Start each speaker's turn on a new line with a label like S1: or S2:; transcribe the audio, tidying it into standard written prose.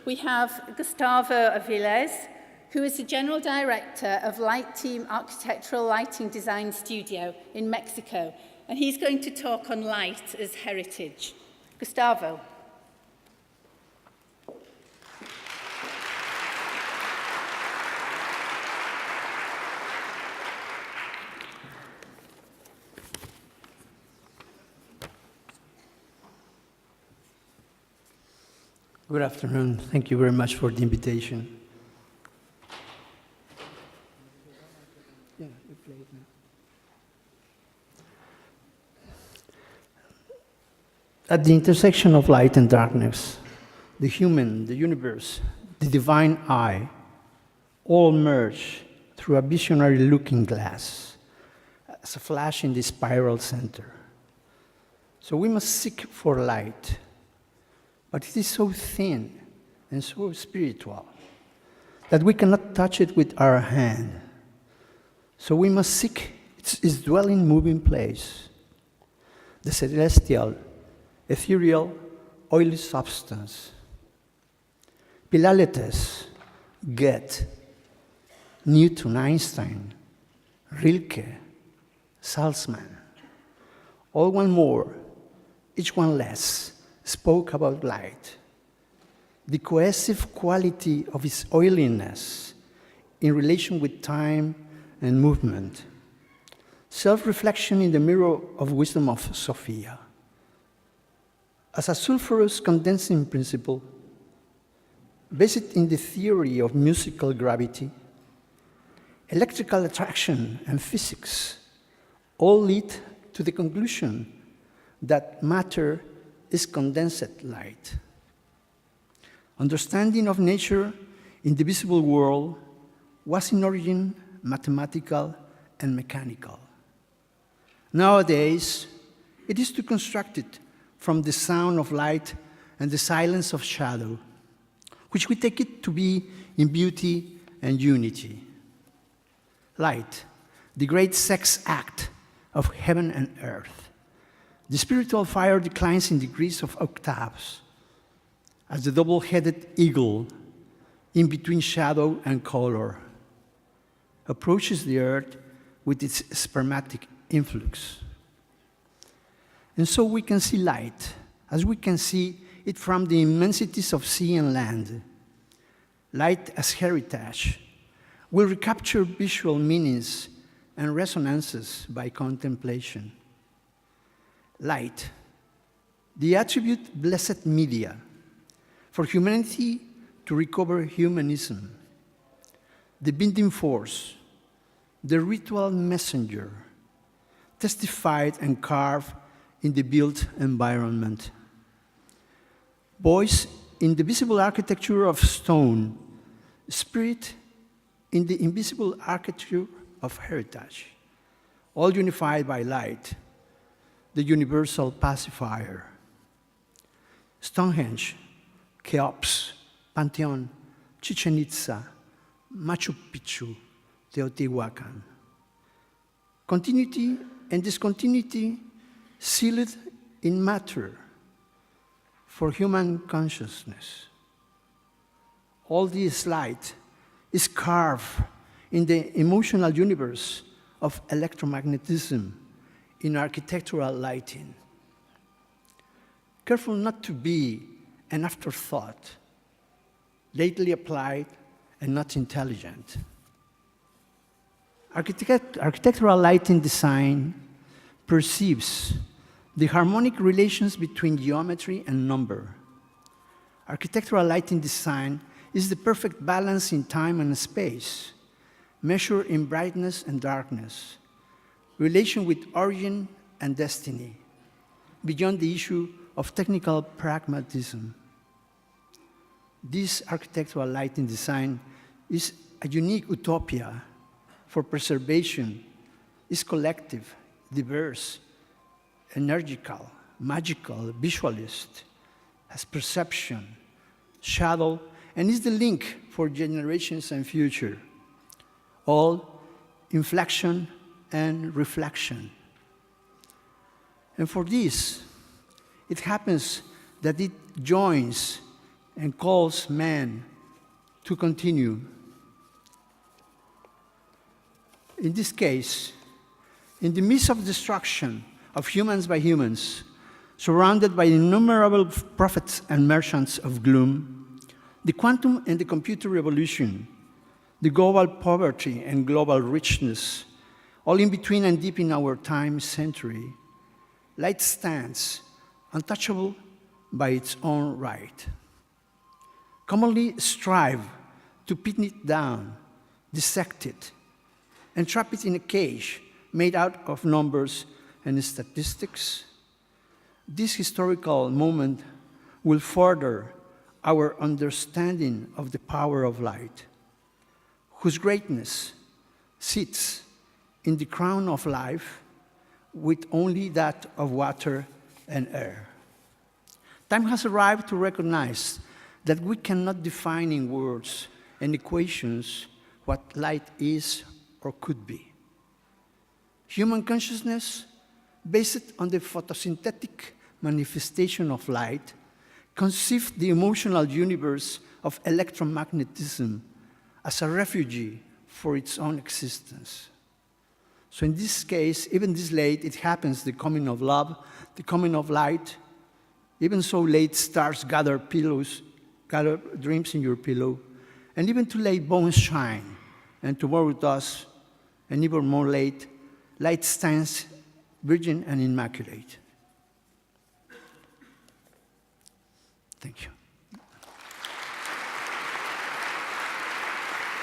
S1: We have Gustavo Aviles, who is the General Director of Lighteam Architectural Lighting Design Studio in Mexico, and he's going to talk on light as heritage. Gustavo.
S2: Good afternoon. Thank you very much for the invitation. At the intersection of light and darkness, the human, the universe, the divine eye, all merge through a visionary looking glass as a flash in the spiral center. So we must seek for light. But it is so thin and so spiritual that we cannot touch it with our hand. So we must seek its dwelling, moving place, the celestial, ethereal, oily substance. Pilaletes, Goethe, Newton, Einstein, Rilke, Salzman, all one more, each one less, spoke about light, the cohesive quality of its oiliness in relation with time and movement, self-reflection in the mirror of wisdom of Sophia. As a sulfurous condensing principle, based in the theory of musical gravity, electrical attraction and physics all lead to the conclusion that matter is condensed light. Understanding of nature in the visible world was in origin mathematical and mechanical. Nowadays, it is constructed from the sound of light and the silence of shadow, which we take it to be in beauty and unity. Light, the great sex act of heaven and earth. The spiritual fire declines in degrees of octaves as the double-headed eagle, in between shadow and color, approaches the earth with its spermatic influx. And so we can see light, as we can see it from the immensities of sea and land. Light as heritage will recapture visual meanings and resonances by contemplation. Light, the attribute blessed media for humanity to recover humanism, the binding force, the ritual messenger, testified and carved in the built environment. Voice in the visible architecture of stone, spirit in the invisible architecture of heritage, all unified by light, the universal pacifier. Stonehenge, Cheops, Pantheon, Chichen Itza, Machu Picchu, Teotihuacan. Continuity and discontinuity sealed in matter for human consciousness. All this light is carved in the emotional universe of electromagnetism in architectural lighting. Careful not to be an afterthought, lately applied and not intelligent. Architectural lighting design perceives the harmonic relations between geometry and number. Architectural lighting design is the perfect balance in time and space, measured in brightness and darkness, relation with origin and destiny, beyond the issue of technical pragmatism. This architectural lighting design is a unique utopia for preservation, is collective, diverse, energical, magical, visualist, has perception, shadow, and is the link for generations and future, all inflection and reflection. And for this, it happens that it joins and calls man to continue. In this case, in the midst of destruction of humans by humans, surrounded by innumerable prophets and merchants of gloom, the quantum and the computer revolution, the global poverty and global richness, all in between and deep in our time century, light stands untouchable by its own right. Commonly strive to pin it down, dissect it, and trap it in a cage made out of numbers and statistics. This historical moment will further our understanding of the power of light, whose greatness sits in the crown of life with only that of water and air. Time has arrived to recognize that we cannot define in words and equations what light is or could be. Human consciousness, based on the photosynthetic manifestation of light, conceived the emotional universe of electromagnetism as a refuge for its own existence. So in this case, even this late, it happens, the coming of love, the coming of light. Even so late, stars gather dreams in your pillow, and even too late, bones shine, and tomorrow does, and even more late, light stands virgin and immaculate. Thank you.